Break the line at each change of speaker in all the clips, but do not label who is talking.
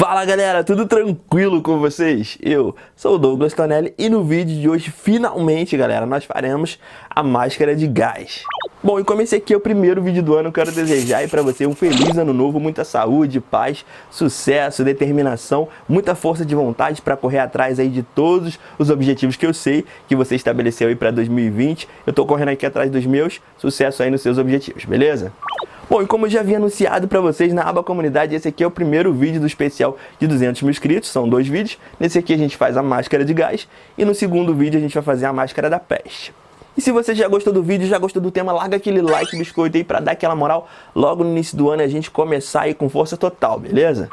Fala galera, tudo tranquilo com vocês? Eu sou o Douglas Tonelli e no vídeo de hoje, finalmente galera, nós faremos a máscara de gás. Bom, e como esse aqui é o primeiro vídeo do ano, eu quero desejar aí pra você um feliz ano novo, muita saúde, paz, sucesso, determinação, muita força de vontade para correr atrás aí de todos os objetivos que eu sei que você estabeleceu aí para 2020. Eu tô correndo aqui atrás dos meus, sucesso aí nos seus objetivos, beleza? Bom, e como eu já havia anunciado para vocês na aba comunidade, esse aqui é o primeiro vídeo do especial de 200 mil inscritos, são 2 vídeos. Nesse aqui a gente faz a máscara de gás e no segundo vídeo a gente vai fazer a máscara da peste. E se você já gostou do vídeo, já gostou do tema, larga aquele like biscoito aí para dar aquela moral logo no início do ano e a gente começar aí com força total, beleza?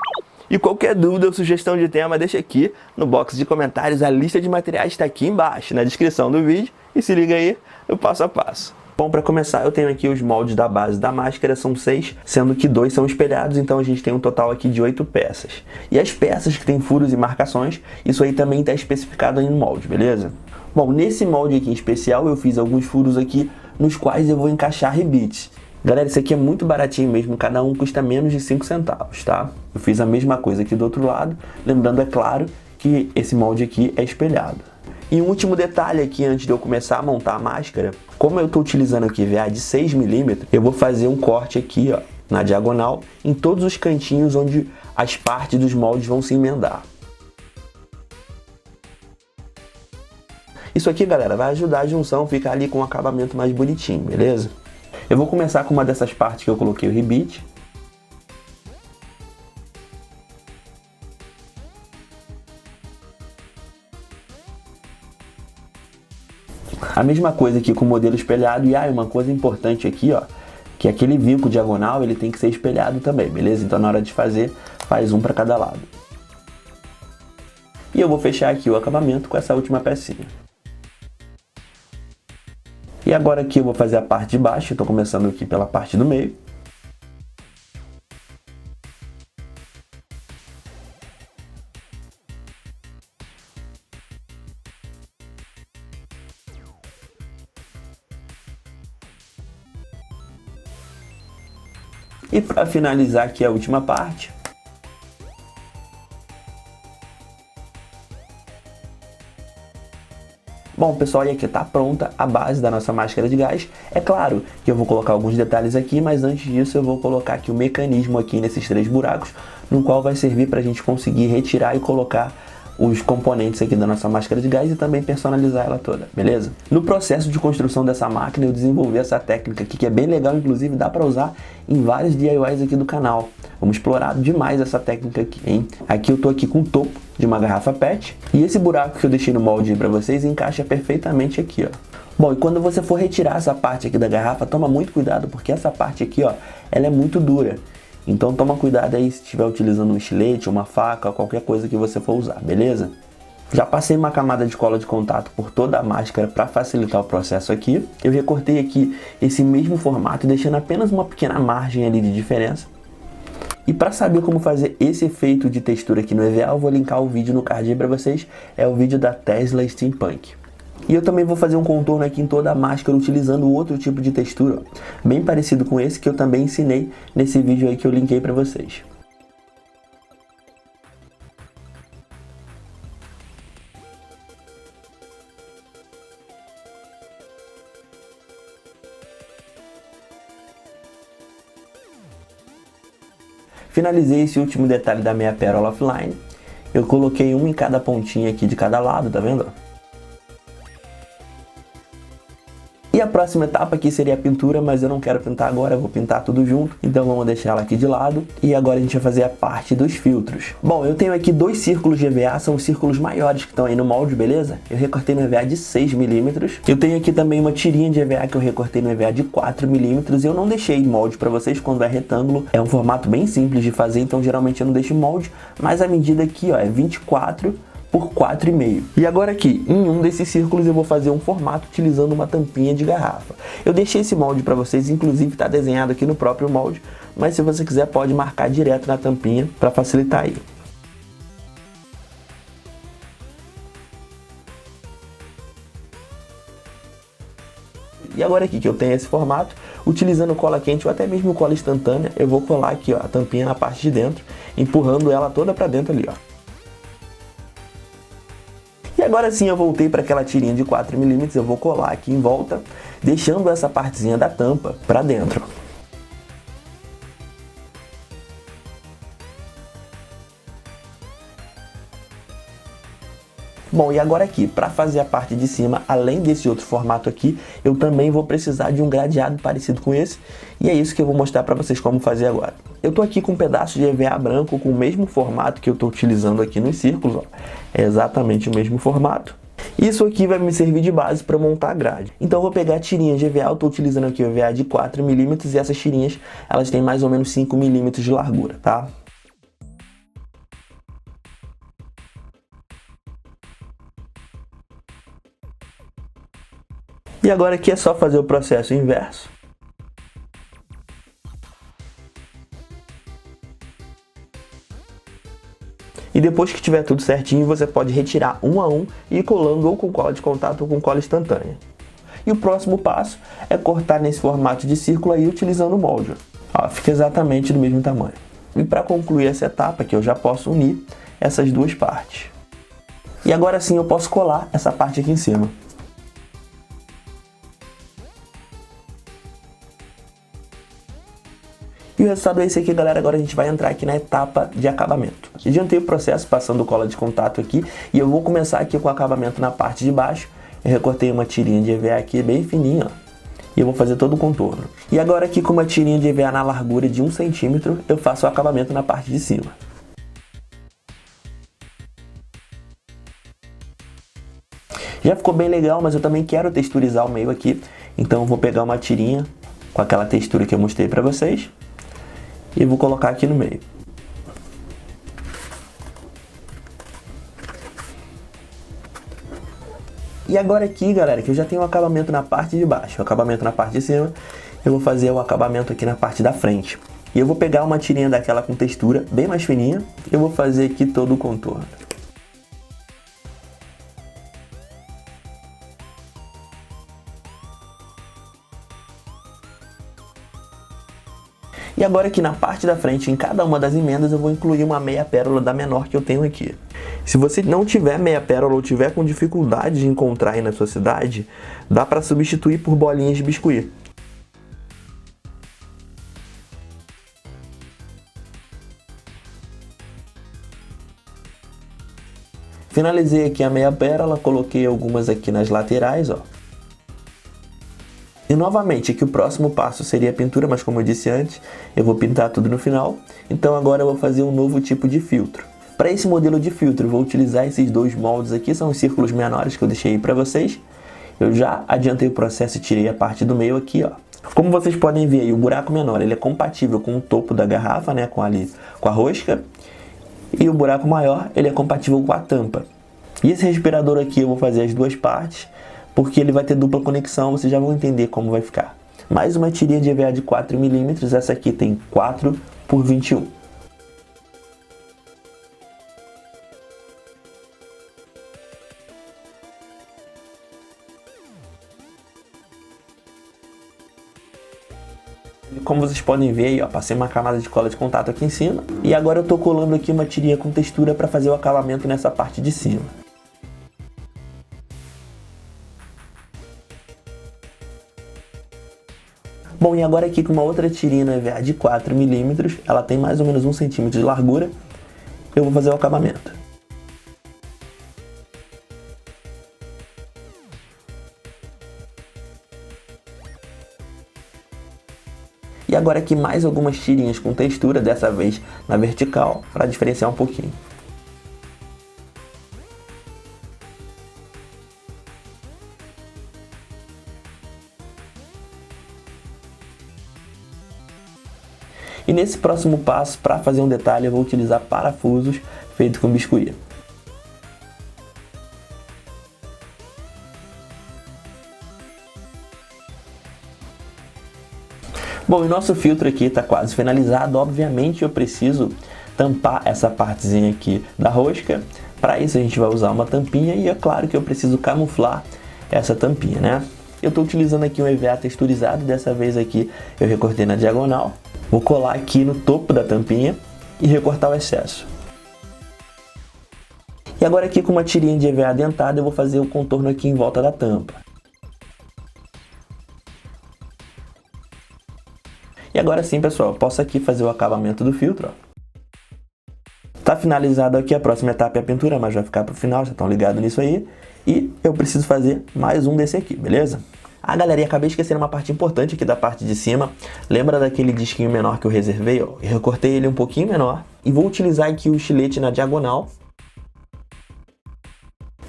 E qualquer dúvida ou sugestão de tema, deixa aqui no box de comentários, a lista de materiais está aqui embaixo, na descrição do vídeo, e se liga aí no passo a passo. Bom, para começar eu tenho aqui os moldes da base da máscara, são 6, sendo que 2 são espelhados, então a gente tem um total aqui de 8 peças. E as peças que tem furos e marcações, isso aí também está especificado aí no molde, beleza? Bom, nesse molde aqui em especial eu fiz alguns furos aqui, nos quais eu vou encaixar rebites. Galera, isso aqui é muito baratinho mesmo, cada um custa menos de 5 centavos, tá? Eu fiz a mesma coisa aqui do outro lado, lembrando, é claro, que esse molde aqui é espelhado. E um último detalhe aqui antes de eu começar a montar a máscara, como eu estou utilizando aqui VA de 6 mm, eu vou fazer um corte aqui, ó, na diagonal, em todos os cantinhos onde as partes dos moldes vão se emendar. Isso aqui, galera, vai ajudar a junção a ficar ali com um acabamento mais bonitinho, beleza? Eu vou começar com uma dessas partes que eu coloquei o rebite. A mesma coisa aqui com o modelo espelhado. E uma coisa importante aqui, ó, que aquele vinco diagonal ele tem que ser espelhado também, beleza? Então na hora de fazer, faz um para cada lado. E eu vou fechar aqui o acabamento com essa última pecinha. E agora aqui eu vou fazer a parte de baixo, estou começando aqui pela parte do meio. E para finalizar aqui a última parte, bom pessoal, e aqui está pronta a base da nossa máscara de gás. É claro que eu vou colocar alguns detalhes aqui, mas antes disso eu vou colocar aqui o mecanismo aqui nesses 3 buracos, no qual vai servir para a gente conseguir retirar e colocar os componentes aqui da nossa máscara de gás e também personalizar ela toda, beleza? No processo de construção dessa máquina eu desenvolvi essa técnica aqui que é bem legal, inclusive dá para usar em vários DIYs aqui do canal. Vamos explorar demais essa técnica aqui, hein? Aqui eu tô aqui com o topo de uma garrafa PET e esse buraco que eu deixei no molde aí para vocês encaixa perfeitamente aqui, ó. Bom, e quando você for retirar essa parte aqui da garrafa, toma muito cuidado porque essa parte aqui, ó, ela é muito dura. Então toma cuidado aí se estiver utilizando um estilete, uma faca, qualquer coisa que você for usar, beleza? Já passei uma camada de cola de contato por toda a máscara para facilitar o processo aqui. Eu recortei aqui esse mesmo formato, deixando apenas uma pequena margem ali de diferença. E para saber como fazer esse efeito de textura aqui no EVA, eu vou linkar o vídeo no card aí para vocês. É o vídeo da Tesla Steampunk. E eu também vou fazer um contorno aqui em toda a máscara utilizando outro tipo de textura, ó, bem parecido com esse que eu também ensinei nesse vídeo aí que eu linkei para vocês. Finalizei esse último detalhe da minha pérola offline. Eu coloquei um em cada pontinha aqui de cada lado, tá vendo? E a próxima etapa aqui seria a pintura, mas eu não quero pintar agora, eu vou pintar tudo junto. Então vamos deixar ela aqui de lado. E agora a gente vai fazer a parte dos filtros. Bom, eu tenho aqui 2 círculos de EVA, são os círculos maiores que estão aí no molde, beleza? Eu recortei no EVA de 6 mm. Eu tenho aqui também uma tirinha de EVA que eu recortei no EVA de 4 mm. Eu não deixei molde para vocês quando é retângulo. É um formato bem simples de fazer, então geralmente eu não deixo molde. Mas a medida aqui, ó, é 24 por 4,5. E agora aqui, em um desses círculos eu vou fazer um formato utilizando uma tampinha de garrafa. Eu deixei esse molde para vocês, inclusive está desenhado aqui no próprio molde, mas se você quiser pode marcar direto na tampinha para facilitar aí. E agora aqui que eu tenho esse formato, utilizando cola quente ou até mesmo cola instantânea, eu vou colar aqui, ó, a tampinha na parte de dentro, empurrando ela toda pra dentro ali, ó. E agora sim eu voltei para aquela tirinha de 4mm, eu vou colar aqui em volta, deixando essa partezinha da tampa pra dentro. Bom, e agora aqui, para fazer a parte de cima, além desse outro formato aqui, eu também vou precisar de um gradeado parecido com esse, e é isso que eu vou mostrar para vocês como fazer agora. Eu tô aqui com um pedaço de EVA branco com o mesmo formato que eu tô utilizando aqui nos círculos, ó. É exatamente o mesmo formato. Isso aqui vai me servir de base para montar a grade. Então eu vou pegar a tirinha de EVA, eu tô utilizando aqui o EVA de 4mm, e essas tirinhas, elas têm mais ou menos 5mm de largura, tá? E agora aqui é só fazer o processo inverso. E depois que tiver tudo certinho, você pode retirar um a um e ir colando ou com cola de contato ou com cola instantânea. E o próximo passo é cortar nesse formato de círculo aí utilizando o molde. Ó, fica exatamente do mesmo tamanho. E para concluir essa etapa aqui, eu já posso unir essas duas partes. E agora sim eu posso colar essa parte aqui em cima. E o resultado é esse aqui, galera. Agora a gente vai entrar aqui na etapa de acabamento. Adiantei o processo passando cola de contato aqui e eu vou começar aqui com o acabamento na parte de baixo. Eu recortei uma tirinha de EVA aqui bem fininha, ó, e eu vou fazer todo o contorno. E agora aqui com uma tirinha de EVA na largura de 1 cm, eu faço o acabamento na parte de cima. Já ficou bem legal, mas eu também quero texturizar o meio aqui, então eu vou pegar uma tirinha com aquela textura que eu mostrei pra vocês e vou colocar aqui no meio. E agora aqui, galera, que eu já tenho o acabamento na parte de baixo, o acabamento na parte de cima, eu vou fazer o acabamento aqui na parte da frente. E eu vou pegar uma tirinha daquela com textura bem mais fininha e eu vou fazer aqui todo o contorno. E agora aqui na parte da frente, em cada uma das emendas, eu vou incluir uma meia pérola da menor que eu tenho aqui. Se você não tiver meia pérola ou tiver com dificuldade de encontrar aí na sua cidade, dá para substituir por bolinhas de biscuit. Finalizei aqui a meia pérola, coloquei algumas aqui nas laterais, ó. E novamente, aqui o próximo passo seria a pintura, mas como eu disse antes, eu vou pintar tudo no final. Então agora eu vou fazer um novo tipo de filtro. Para esse modelo de filtro, eu vou utilizar esses dois moldes aqui, são os círculos menores que eu deixei aí para vocês. Eu já adiantei o processo e tirei a parte do meio aqui, ó. Como vocês podem ver aí, o buraco menor ele é compatível com o topo da garrafa, né, com a rosca. E o buraco maior ele é compatível com a tampa. E esse respirador aqui eu vou fazer as duas partes, porque ele vai ter dupla conexão, vocês já vão entender como vai ficar. Mais uma tirinha de EVA de 4mm, essa aqui tem 4 por 21. Como vocês podem ver aí, ó, passei uma camada de cola de contato aqui em cima. E agora eu tô colando aqui uma tirinha com textura para fazer o acabamento nessa parte de cima. Bom, e agora aqui com uma outra tirinha EVA de 4mm, ela tem mais ou menos 1 cm de largura, eu vou fazer o acabamento. E agora aqui mais algumas tirinhas com textura, dessa vez na vertical, para diferenciar um pouquinho. E nesse próximo passo, para fazer um detalhe, eu vou utilizar parafusos feitos com biscuit. Bom, e nosso filtro aqui está quase finalizado. Obviamente eu preciso tampar essa partezinha aqui da rosca. Para isso a gente vai usar uma tampinha e é claro que eu preciso camuflar essa tampinha, né? Eu estou utilizando aqui um EVA texturizado, dessa vez aqui eu recortei na diagonal. Vou colar aqui no topo da tampinha e recortar o excesso. E agora aqui com uma tirinha de EVA dentada eu vou fazer o contorno aqui em volta da tampa. E agora sim, pessoal, eu posso aqui fazer o acabamento do filtro, ó. Tá finalizado aqui, a próxima etapa é a pintura, mas vai ficar pro final, já estão ligados nisso aí. E eu preciso fazer mais um desse aqui, beleza? Ah, galera, e acabei esquecendo uma parte importante aqui da parte de cima. Lembra daquele disquinho menor que eu reservei, ó? Eu recortei ele um pouquinho menor e vou utilizar aqui o estilete na diagonal.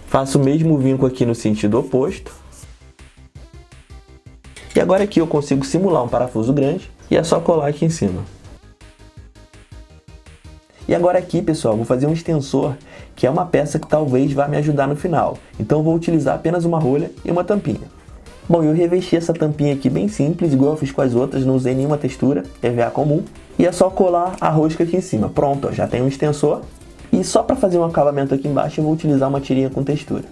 Faço o mesmo vinco aqui no sentido oposto. E agora aqui eu consigo simular um parafuso grande e é só colar aqui em cima. E agora aqui, pessoal, vou fazer um extensor, que é uma peça que talvez vá me ajudar no final. Então eu vou utilizar apenas uma rolha e uma tampinha. Bom, eu revesti essa tampinha aqui bem simples, igual eu fiz com as outras, não usei nenhuma textura, EVA comum. E é só colar a rosca aqui em cima. Pronto, ó, já tem um extensor. E só para fazer um acabamento aqui embaixo eu vou utilizar uma tirinha com textura.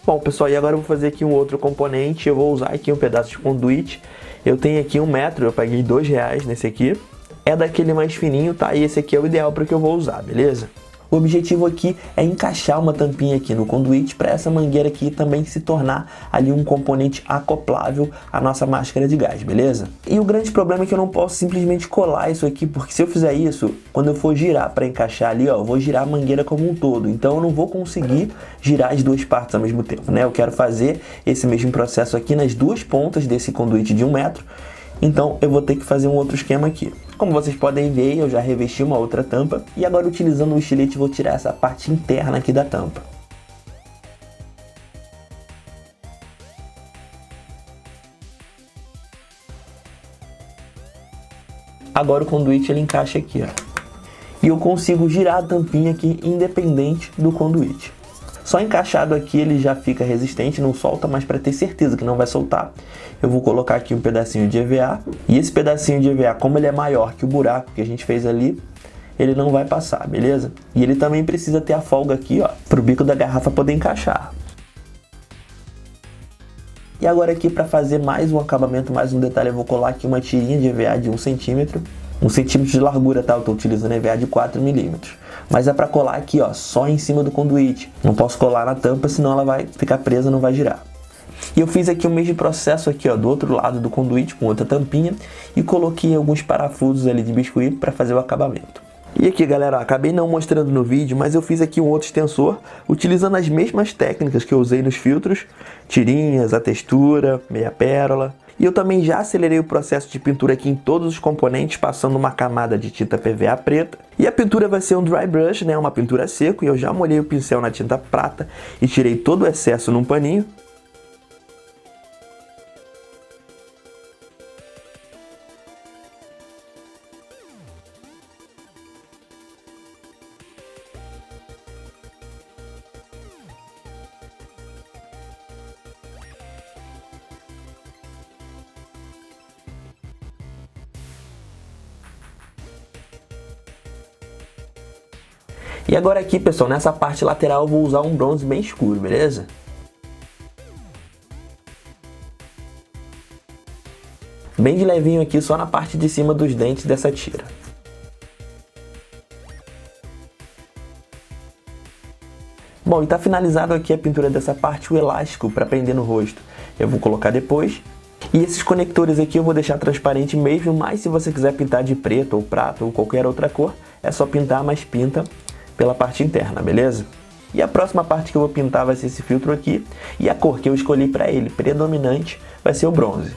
Bom, pessoal, e agora eu vou fazer aqui um outro componente. Eu vou usar aqui um pedaço de conduíte. Eu tenho aqui 1 metro, eu paguei R$2 nesse aqui. É daquele mais fininho, tá? E esse aqui é o ideal para o que eu vou usar, beleza? O objetivo aqui é encaixar uma tampinha aqui no conduíte para essa mangueira aqui também se tornar ali um componente acoplável à nossa máscara de gás, beleza? E o grande problema é que eu não posso simplesmente colar isso aqui, porque se eu fizer isso, quando eu for girar para encaixar ali, ó, eu vou girar a mangueira como um todo, então eu não vou conseguir girar as duas partes ao mesmo tempo, né? Eu quero fazer esse mesmo processo aqui nas duas pontas desse conduíte de 1 metro, então eu vou ter que fazer um outro esquema aqui. Como vocês podem ver, eu já revesti uma outra tampa e agora utilizando o estilete vou tirar essa parte interna aqui da tampa. Agora o conduíte ele encaixa aqui, ó. E eu consigo girar a tampinha aqui independente do conduíte. Só encaixado aqui ele já fica resistente, não solta, mas para ter certeza que não vai soltar, eu vou colocar aqui um pedacinho de EVA. E esse pedacinho de EVA, como ele é maior que o buraco que a gente fez ali, ele não vai passar, beleza? E ele também precisa ter a folga aqui, ó, para o bico da garrafa poder encaixar. E agora aqui para fazer mais um acabamento, mais um detalhe, eu vou colar aqui uma tirinha de EVA de 1 centímetro. 1 centímetro de largura, tá? Eu tô utilizando EVA de 4 milímetros. Mas é para colar aqui, ó, só em cima do conduíte. Não posso colar na tampa, senão ela vai ficar presa, não vai girar. E eu fiz aqui o mesmo processo aqui, ó, do outro lado do conduíte com outra tampinha e coloquei alguns parafusos ali de biscuit para fazer o acabamento. E aqui, galera, ó, acabei não mostrando no vídeo, mas eu fiz aqui um outro extensor utilizando as mesmas técnicas que eu usei nos filtros, tirinhas, a textura, meia pérola. E eu também já acelerei o processo de pintura aqui em todos os componentes, passando uma camada de tinta PVA preta. E a pintura vai ser um dry brush, né, uma pintura a seco, e eu já molhei o pincel na tinta prata e tirei todo o excesso num paninho. E agora aqui, pessoal, nessa parte lateral eu vou usar um bronze bem escuro, beleza? Bem de levinho aqui, só na parte de cima dos dentes dessa tira. Bom, e tá finalizado aqui a pintura dessa parte, o elástico para prender no rosto. Eu vou colocar depois. E esses conectores aqui eu vou deixar transparente mesmo, mas se você quiser pintar de preto ou prata ou qualquer outra cor, é só pintar, mas pinta pela parte interna, beleza? E a próxima parte que eu vou pintar vai ser esse filtro aqui, e a cor que eu escolhi para ele, predominante, vai ser o bronze.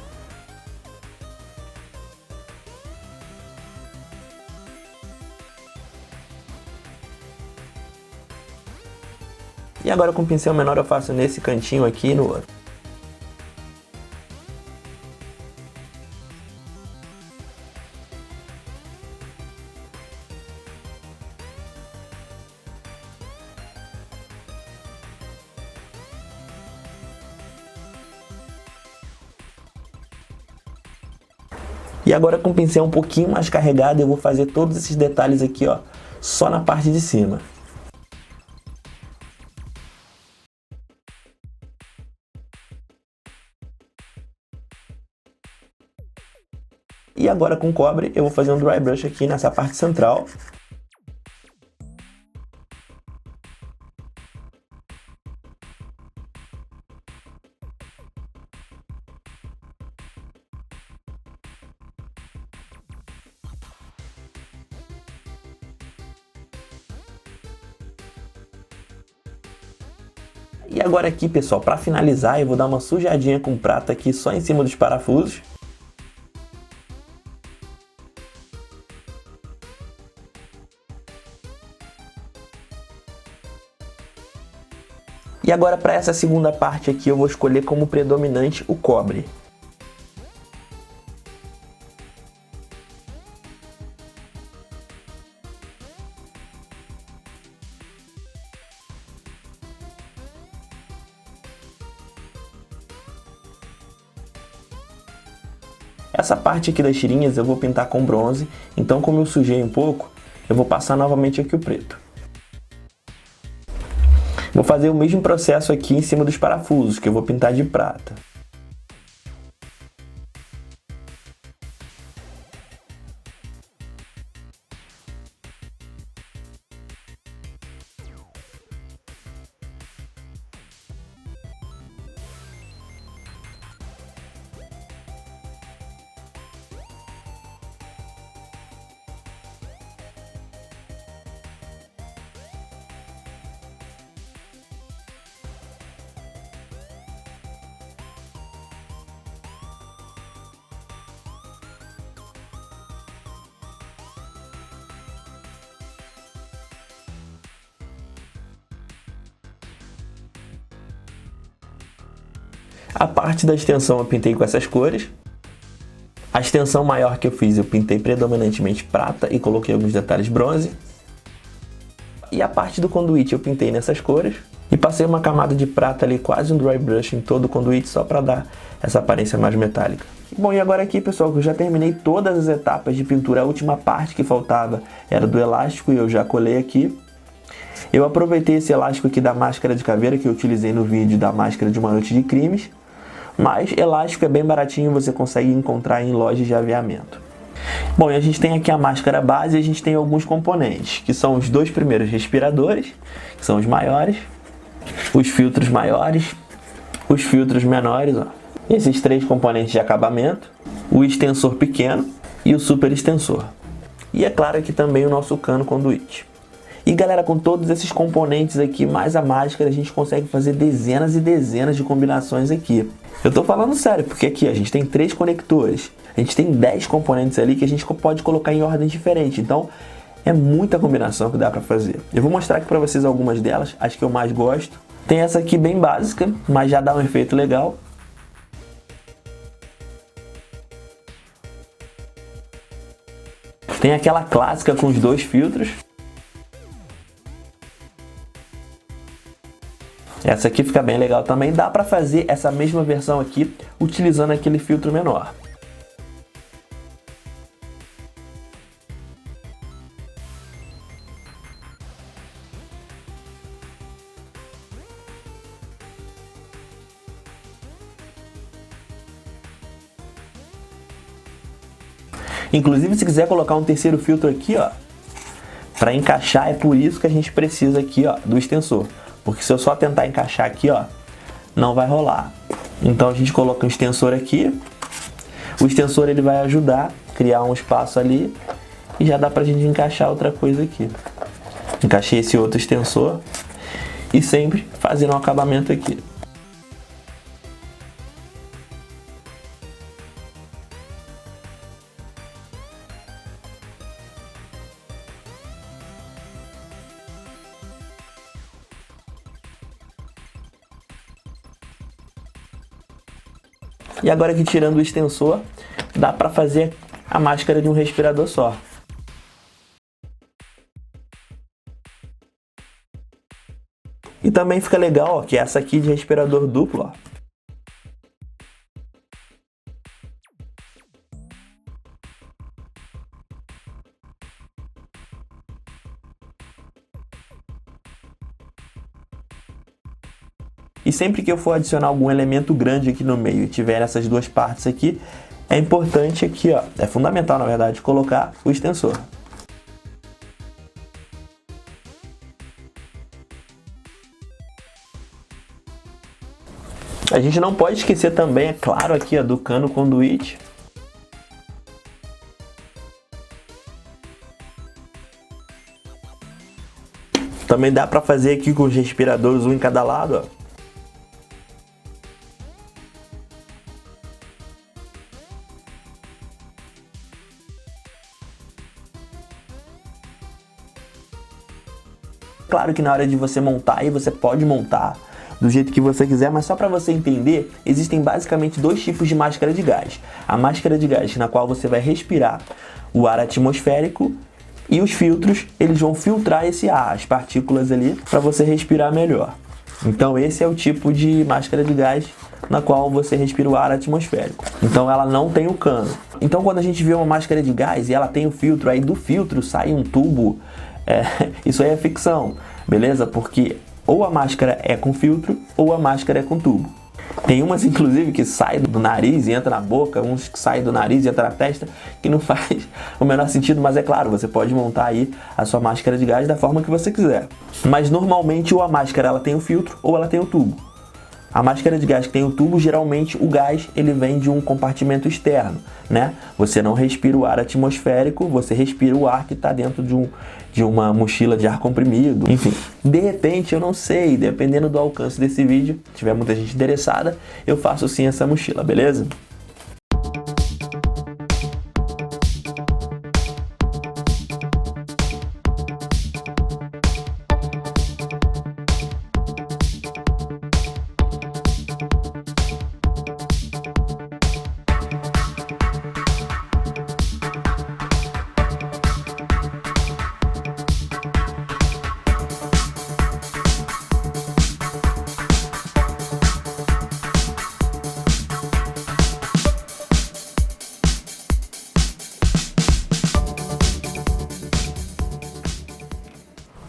E agora com o pincel menor eu faço nesse cantinho aqui e no outro. E agora com o pincel um pouquinho mais carregado eu vou fazer todos esses detalhes aqui, ó, só na parte de cima. E agora com cobre eu vou fazer um dry brush aqui nessa parte central. E agora aqui, pessoal, para finalizar, eu vou dar uma sujadinha com prata aqui só em cima dos parafusos. E agora para essa segunda parte aqui eu vou escolher como predominante o cobre. Essa parte aqui das tirinhas eu vou pintar com bronze, então como eu sujei um pouco, eu vou passar novamente aqui o preto. Vou fazer o mesmo processo aqui em cima dos parafusos, que eu vou pintar de prata. A parte da extensão eu pintei com essas cores. A extensão maior que eu fiz eu pintei predominantemente prata e coloquei alguns detalhes bronze. E a parte do conduíte eu pintei nessas cores. E passei uma camada de prata ali, quase um dry brush em todo o conduíte, só para dar essa aparência mais metálica. Bom, e agora aqui, pessoal, que eu já terminei todas as etapas de pintura. A última parte que faltava era do elástico e eu já colei aqui. Eu aproveitei esse elástico aqui da máscara de caveira que eu utilizei no vídeo da máscara de uma noite de crimes. Mas elástico é bem baratinho, você consegue encontrar em lojas de aviamento. Bom, e a gente tem aqui a máscara base e a gente tem alguns componentes, que são os dois primeiros respiradores, que são os maiores, os filtros maiores, os filtros menores, ó. Esses três componentes de acabamento, o extensor pequeno e o super extensor. E é claro aqui também o nosso cano conduíte. E galera, com todos esses componentes aqui, mais a máscara, a gente consegue fazer dezenas e dezenas de combinações aqui. Eu tô falando sério, porque aqui a gente tem 3 conectores, a gente tem 10 componentes ali que a gente pode colocar em ordem diferente, então é muita combinação que dá pra fazer. Eu vou mostrar aqui pra vocês algumas delas, as que eu mais gosto. Tem essa aqui bem básica, mas já dá um efeito legal. Tem aquela clássica com os 2 filtros. Essa aqui fica bem legal também, dá para fazer essa mesma versão aqui utilizando aquele filtro menor. Inclusive, se quiser colocar um terceiro filtro aqui, ó, para encaixar, é por isso que a gente precisa aqui, ó, do extensor. Porque se eu só tentar encaixar aqui, ó, não vai rolar. Então a gente coloca um extensor aqui. O extensor ele vai ajudar a criar um espaço ali e já dá pra gente encaixar outra coisa aqui. Encaixei esse outro extensor e sempre fazendo um acabamento aqui. E agora aqui tirando o extensor, dá para fazer a máscara de um respirador só. E também fica legal, ó, que essa aqui de respirador duplo, ó. E sempre que eu for adicionar algum elemento grande aqui no meio e tiver essas duas partes aqui, é importante aqui, ó, é fundamental na verdade, colocar o extensor. A gente não pode esquecer também, é claro, aqui ó, do cano conduíte. Também dá para fazer aqui com os respiradores, um em cada lado, ó. Claro que na hora de você montar aí, você pode montar do jeito que você quiser, mas só para você entender, existem basicamente dois tipos de máscara de gás. A máscara de gás na qual você vai respirar o ar atmosférico e os filtros, eles vão filtrar esse ar, as partículas ali, para você respirar melhor. Então esse é o tipo de máscara de gás na qual você respira o ar atmosférico. Então ela não tem o cano. Então quando a gente vê uma máscara de gás e ela tem o filtro, aí do filtro sai um tubo, isso aí é ficção, beleza? Porque ou a máscara é com filtro ou a máscara é com tubo. Tem umas inclusive que saem do nariz e entra na boca, uns que saem do nariz e entra na testa, que não faz o menor sentido, mas é claro, você pode montar aí a sua máscara de gás da forma que você quiser. Mas normalmente ou a máscara ela tem o filtro ou ela tem o tubo. A máscara de gás que tem o tubo, geralmente o gás ele vem de um compartimento externo, né? Você não respira o ar atmosférico, você respira o ar que está dentro de uma mochila de ar comprimido. Enfim, de repente, eu não sei, dependendo do alcance desse vídeo, se tiver muita gente interessada, eu faço sim essa mochila, beleza?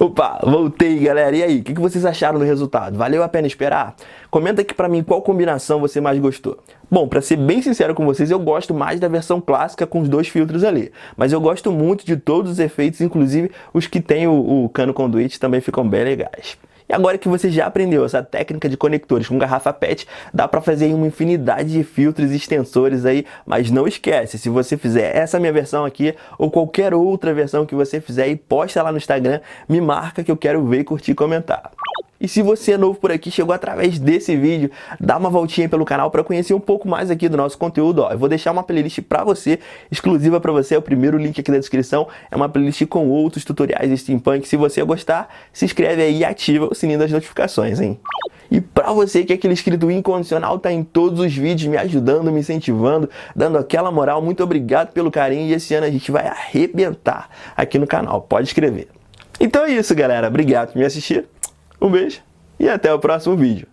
Opa, voltei galera, e aí, o que vocês acharam do resultado? Valeu a pena esperar? Comenta aqui pra mim qual combinação você mais gostou. Bom, pra ser bem sincero com vocês, eu gosto mais da versão clássica com os dois filtros ali. Mas eu gosto muito de todos os efeitos, inclusive os que tem o cano conduíte também ficam bem legais. E agora que você já aprendeu essa técnica de conectores com garrafa PET, dá para fazer aí uma infinidade de filtros e extensores aí, mas não esquece, se você fizer essa minha versão aqui, ou qualquer outra versão que você fizer e posta lá no Instagram, me marca que eu quero ver, curtir e comentar. E se você é novo por aqui, chegou através desse vídeo, dá uma voltinha pelo canal para conhecer um pouco mais aqui do nosso conteúdo. Ó, eu vou deixar uma playlist para você, exclusiva para você, é o primeiro link aqui da descrição, é uma playlist com outros tutoriais de steampunk. Se você gostar, se inscreve aí e ativa o sininho das notificações, hein? E pra você que é aquele inscrito incondicional, tá em todos os vídeos me ajudando, me incentivando, dando aquela moral, muito obrigado pelo carinho e esse ano a gente vai arrebentar aqui no canal, pode escrever. Então é isso galera, obrigado por me assistir. Um beijo e até o próximo vídeo.